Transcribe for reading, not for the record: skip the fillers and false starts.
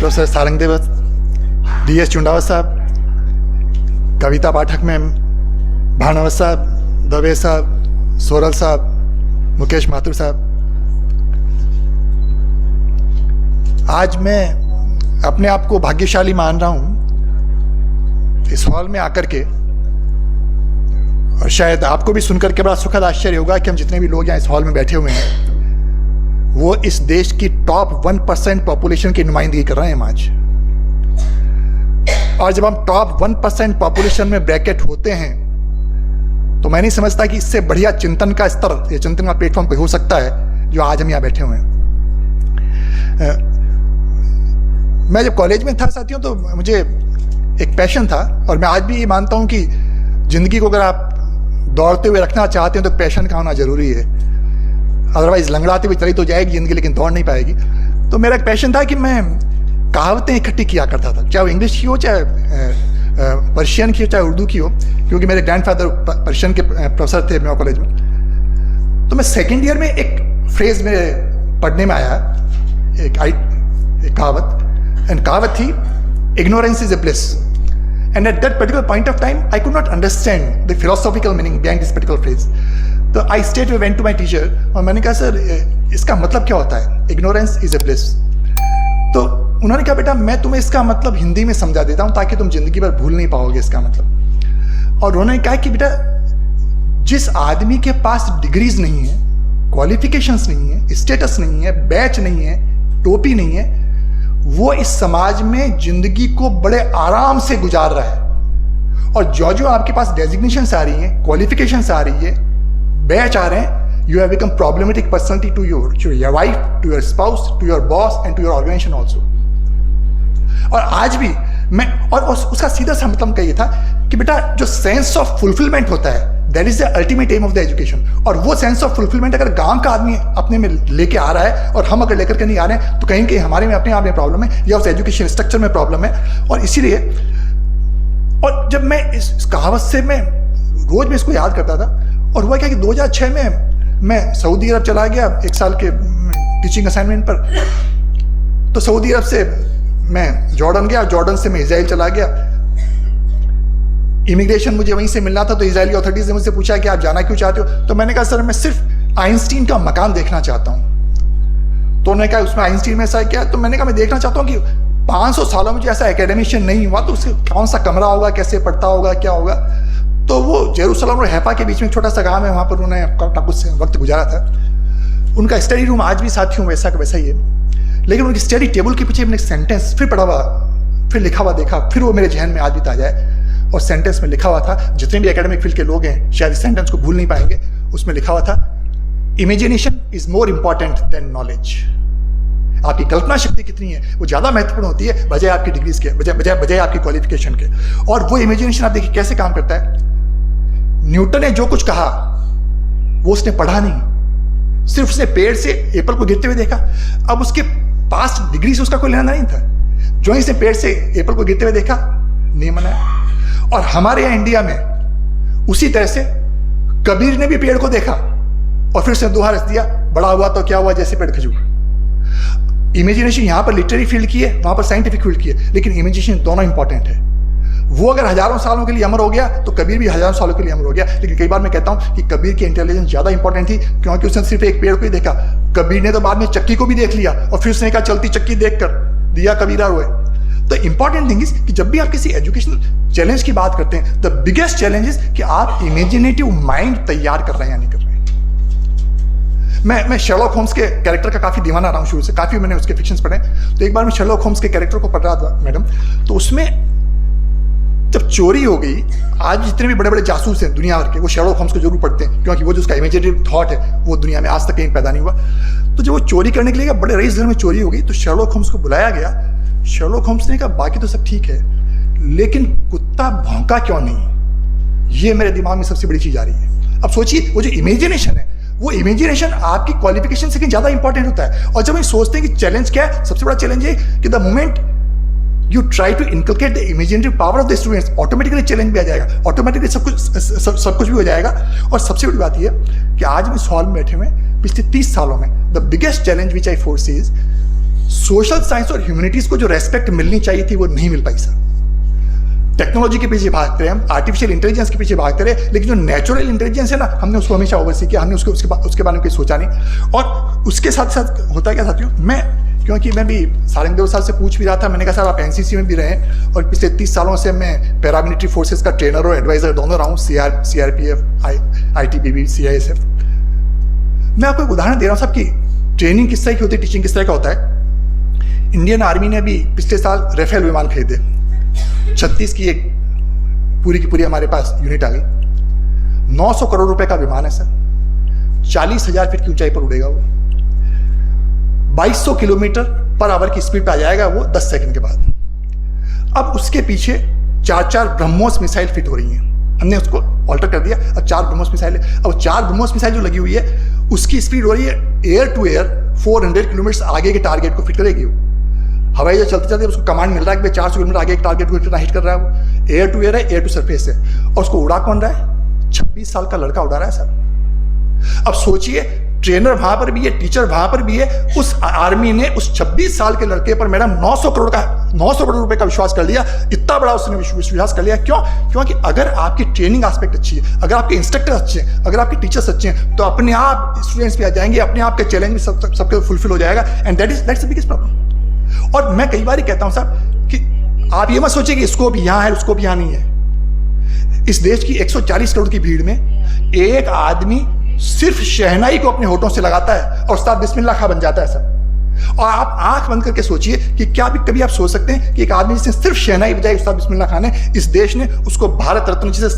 Professor Sarang देवत, DS Chundawat साहब, कविता पाठक ma'am, भानवत साहब, दवे साहब, सोरल साहब, मुकेश माथुर साहब, आज मैं अपने आप को भाग्यशाली मान रहा हूं इस हॉल में आकर के, और शायद आपको भी सुनकर के बड़ा सुखद आश्चर्य होगा कि हम जितने भी लोग यहाँ इस हॉल में बैठे हुए हैं वो इस देश की टॉप 1% पॉपुलेशन की नुमाइंदगी कर रहे हैं आज। और जब हम टॉप 1% पॉपुलेशन में ब्रैकेट होते हैं तो मैं नहीं समझता कि इससे बढ़िया चिंतन का स्तर या चिंतन का प्लेटफॉर्म कोई हो सकता है जो आज हम यहाँ बैठे हुए हैं। मैं जब कॉलेज में था साथियों तो मुझे एक पैशन था, और मैं आज भी ये मानता हूँ कि जिंदगी को अगर आप दौड़ते हुए रखना चाहते हैं तो पैशन का होना जरूरी है, अदरवाइज लंगड़ाते हुए चली तो जाएगी जिंदगी लेकिन दौड़ नहीं पाएगी। तो मेरा एक पैशन था कि मैं कहावतें इकट्ठी किया करता था, चाहे वो इंग्लिश की हो, चाहे पर्शियन की हो, चाहे उर्दू की हो, क्योंकि मेरे ग्रैंडफादर पर्शियन के प्रोफेसर थे मेरे कॉलेज में। तो मैं सेकेंड ईयर में एक फ्रेज मेरे पढ़ने में आया, एक कहावत, एंड कहावत थी ignorance is a bliss, and at that particular point of time I could not understand the philosophical meaning behind this particular phrase. तो I straight went to my teacher और मैंने कहा सर इसका मतलब क्या होता है, ignorance is a bliss। तो उन्होंने कहा बेटा मैं तुम्हें इसका मतलब हिंदी में समझा देता हूँ ताकि तुम जिंदगी भर भूल नहीं पाओगे इसका मतलब। और उन्होंने कहा कि बेटा जिस आदमी के पास डिग्रीज नहीं है, क्वालिफिकेशंस नहीं है, स्टेटस नहीं है, बैच नहीं है, टोपी नहीं है, वो इस समाज में जिंदगी को बड़े आराम से गुजार रहा है। और जो जो आपके पास डेजिग्नेशंस आ रही हैं, क्वालिफिकेशंस आ रही है, बैच आ रहे हैं, you have become problematic personality to your wife, to your spouse, to your boss and to your organisation also. और आज भी मैं, और उसका सीधा सा मतलब ये था कि बेटा जो सेंस ऑफ फुलफिलमेंट होता है that is the ultimate aim of the education. और वो सेंस ऑफ फुलफिलमेंट अगर गांव का आदमी अपने में लेके आ रहा है और हम अगर लेकर के नहीं आ रहे हैं तो कहीं कहीं हमारे में अपने आप में प्रॉब्लम है या उस एजुकेशन स्ट्रक्चर में प्रॉब्लम है। और इसीलिए, और जब मैं इस कहावत से मैं रोज में इसको याद करता था, और हुआ क्या कि 2006 में मैं सऊदी अरब चला गया 1 साल के टीचिंग असाइनमेंट पर। तो सऊदी अरब से मैं जॉर्डन गया, जॉर्डन से मैं इजराइल चला गया। इमिग्रेशन मुझे वहीं से मिलना था, तो इजरायली अथॉरिटीज ने मुझसे पूछा कि आप जाना क्यों चाहते हो। तो मैंने कहा सर मैं सिर्फ आइंस्टीन का मकान देखना चाहता हूँ। तो उन्होंने कहा उसमें आइंस्टीन में ऐसा क्या है। तो मैंने कहा मैं देखना चाहता हूँ कि 500 सालों में जो ऐसा एकेडमिशियन नहीं हुआ तो उसके कौन सा कमरा होगा, कैसे पढ़ता होगा, क्या होगा। तो वो जेरूसलम और हैफा के बीच में छोटा सा गाँव है, वहाँ पर उन्होंने अपना कुछ वक्त गुजारा था। उनका स्टडी रूम आज भी साथियों वैसा का वैसा ही है, लेकिन उनकी स्टडी टेबल के पीछे मैंने सेंटेंस फिर पढ़ा हुआ, फिर लिखा हुआ देखा, फिर वो मेरे जहन में आज भी ताजा है। और सेंटेंस में लिखा हुआ था, जितने भी एकेडमिक फील्ड के लोग हैं शायद इस सेंटेंस को भूल नहीं पाएंगे, उसमें लिखा हुआ था imagination is more important than knowledge. आपकी कल्पना शक्ति कितनी है वो ज्यादा महत्वपूर्ण होती है बजाय आपकी डिग्रीज के, बजाय आपकी क्वालिफिकेशन के। और वो इमेजिनेशन आप देखिए कैसे काम करता है। न्यूटन ने जो कुछ कहा वो उसने पढ़ा नहीं, सिर्फ उसने पेड़ से एप्पल को गिरते हुए देखा। अब उसके पास डिग्री से उसका कोई लेना नहीं था, जो ही उसने पेड़ से एप्पल को गिरते हुए देखा नहीं मनाया। और हमारे यहाँ इंडिया में उसी तरह से कबीर ने भी पेड़ को देखा और फिर उसने दोहा रच दिया, बड़ा हुआ तो क्या हुआ जैसे पेड़ खजूर। इमेजिनेशन यहाँ पर लिटरेरी फील्ड की है, वहां पर साइंटिफिक फील्ड की है, लेकिन इमेजिनेशन दोनों इंपॉर्टेंट है। वो अगर हजारों सालों के लिए अमर हो गया तो कबीर भी हजारों सालों के लिए अमर हो गया। लेकिन कई बार मैं कहता हूं कि कबीर की इंटेलिजेंस ज्यादा इंपॉर्टेंट थी, क्योंकि उसने सिर्फ एक पेड़ को ही देखा। कबीर ने तो बाद में चक्की को भी देख लिया और फिर उसने कहा चलती चक्की देखकर दिया कबीरा रोए। तो इंपॉर्टेंट थिंग इज कि जब भी आप किसी एजुकेशनल चैलेंज की बात करते हैं, द बिगेस्ट चैलेंज इज कि आप इमेजिनेटिव माइंड तैयार कर रहे हैं या नहीं कर रहे हैं। मैं शर्लॉक होम्स के कैरेक्टर का काफी दीवाना रहा हूं शुरू से, काफी मैंने उसके फिक्शंस पढ़े। तो एक बार मैं शर्लॉक होम्स के कैरेक्टर को पढ़ रहा था मैडम, तो उसमें जब चोरी हो गई, आज जितने भी बड़े बड़े जासूस हैं दुनिया भर के वो शर्लॉक होम्स को जरूर पढ़ते हैं, क्योंकि वो जो उसका इमेजिनेटिव थॉट है वो दुनिया में आज तक कहीं पैदा नहीं हुआ। तो जब वो चोरी करने के लिए बड़े रईस घर में चोरी हो गई तो शर्लॉक होम्स को बुलाया गया। शर्लॉक होम्स ने कहा बाकी तो सब ठीक है, लेकिन कुत्ता भौंका क्यों नहीं, ये मेरे दिमाग में सबसे बड़ी चीज आ रही है। अब सोचिए वो जो इमेजिनेशन है, वो इमेजिनेशन आपकी क्वालिफिकेशन से कहीं ज्यादा इंपॉर्टेंट होता है। और जब हम सोचते हैं कि चैलेंज क्या है, सबसे बड़ा चैलेंज है कि the moment you try to inculcate the imaginative power of the students, automatically challenge भी आ जाएगा, ऑटोमेटिकली सब कुछ भी हो जाएगा। और सबसे बड़ी बात यह कि आज हम इस हॉल में बैठे हुए पिछले 30 सालों में the biggest challenge which I force is social science और ह्यूमैनिटीज को जो रेस्पेक्ट मिलनी चाहिए थी वो नहीं मिल पाई सर। टेक्नोलॉजी के पीछे भागते रहे हम, आर्टिफिशियल इंटेलिजेंस के पीछे भागते रहे, लेकिन जो नेचुरल इंटेलिजेंस है ना, हमने उसको हमेशा ओवरसी किया, हमने उसके बारे में कोई सोचा नहीं। और उसके साथ साथ होता क्या साथियों, क्योंकि मैं भी 2.5 साल से पूछ भी रहा था, मैंने कहा सर आप एनसीसी में भी रहे और पिछले 30 सालों से मैं पैरामिलिट्री फोर्सेस का ट्रेनर और एडवाइजर दोनों रहा हूँ, CRPF, ITBP, CISF। मैं आपको एक उदाहरण दे रहा हूँ साहब कि ट्रेनिंग किस तरह की होती है, टीचिंग किस तरह का होता है। इंडियन आर्मी ने अभी पिछले साल राफेल विमान खरीदे, 36 की एक पूरी की पूरी हमारे पास यूनिट आ गई। 900 करोड़ रुपए का विमान है सर, 40,000 फीट की ऊंचाई पर उड़ेगा वो, 2200 किलोमीटर पर आवर की स्पीड पे आ जाएगा वो 10 सेकंड के बाद। अब उसके पीछे 4 ब्रह्मोस मिसाइल फिट हो रही हैं, हमने उसको ऑल्टर कर दिया, अब 4 ब्रह्मोस मिसाइल है। अब 4 ब्रह्मोस मिसाइल जो लगी हुई है उसकी स्पीड हो रही है एयर टू एयर 400 किलोमीटर आगे के टारगेट को फिट करेगी वो। हवाई जहाज चलते चलते उसको कमांड मिल रहा है कि 400 किलोमीटर आगे एक टारगेट को कितना हिट कर रहा है वो। एयर टू एयर है, एयर टू सरफेस है, और उसको उड़ा कौन रहा है? 26 साल का लड़का उड़ा रहा है सर। अब सोचिए, ट्रेनर वहां पर भी है, टीचर वहां पर भी है, उस आर्मी ने उस 26 साल के लड़के पर मैडम 900 करोड़ रुपए का विश्वास कर लिया। इतना बड़ा उसने विश्वास कर लिया, क्यों? क्योंकि अगर आपकी ट्रेनिंग एस्पेक्ट अच्छी है, अगर आपके इंस्ट्रक्टर अच्छे हैं, अगर आपके टीचर्स अच्छे हैं, तो अपने आप स्टूडेंट्स भी आ जाएंगे, अपने आप के चैलेंज भी सबके फुलफिल हो जाएगा। And that's the biggest problem. और मैं कई बार ही कहता हूं साहब कि आप ये मत सोचिए कि इसको भी यहां है, उसको भी यहां नहीं है। इस देश की 140 करोड़ की भीड़ में एक आदमी सिर्फ शहनाई को अपने होठों से लगाता है और उस्ताद बिस्मिल्लाह खां बन जाता है सर। और आप आंख बंद करके सोचिए कि क्या भी कभी आप सोच सकते हैं कि एक आदमी जिसने सिर्फ शहनाई बजाई उस्ताद बिस्मिल्लाह खां ने, इस देश ने उसको भारत रत्न जिसे